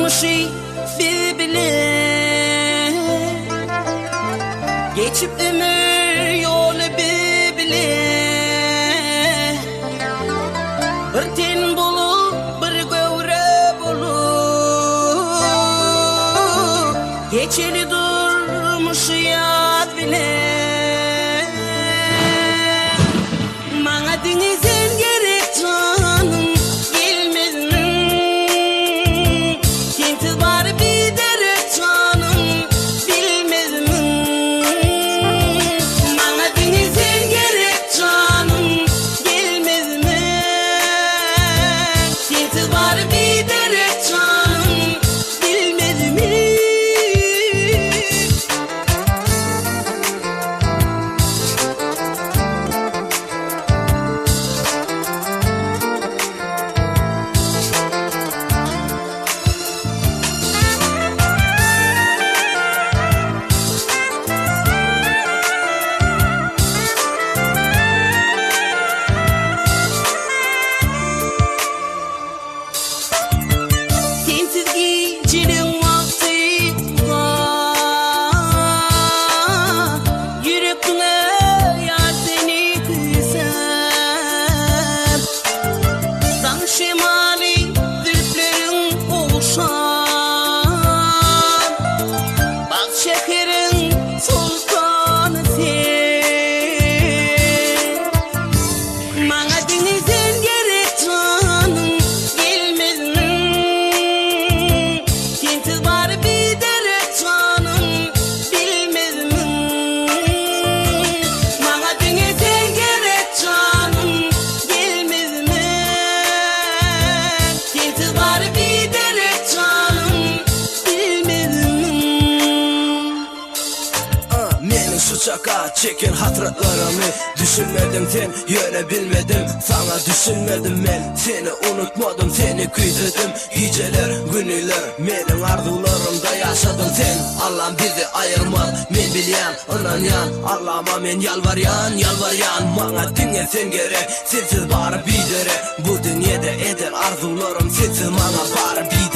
durmuşy bile geçip ömür yolu bile bir ten bolup bir göwre bolup geçeli durmuş yad bile maňa diňizen gerek canım bilmezmin kintiz bar bidere canım bilmezmin maňa diňizen gerek canım bilmezmin kintiz bar bidere canım bilmezmin. Sensiz geçirin vakti var yürekine yar seni kıysam Dağ şemali zülflerin oluşan Bak şekerin sultanı sen Maňa diňizen gerek canım bilmezmin kintiz bar bidere canım bilmezmin maňa diňizen gerek canım bilmezmin kintiz bar bidere canım bilmezmin. Menin şu çaka çeken hatırlarımı düşünmedim sen yöne bilmedim sana düşünmedim men seni unutmadım seni kıydıdım geceler günler menin arzularımda yaşadım sen Allah'ım bizi ayırmaz men bilyan inanyan Allah'ıma men yalvaryan maňa diňe gerek sensiz bar bidere bu dünyada eder arzularım sensiz maňa bar bidere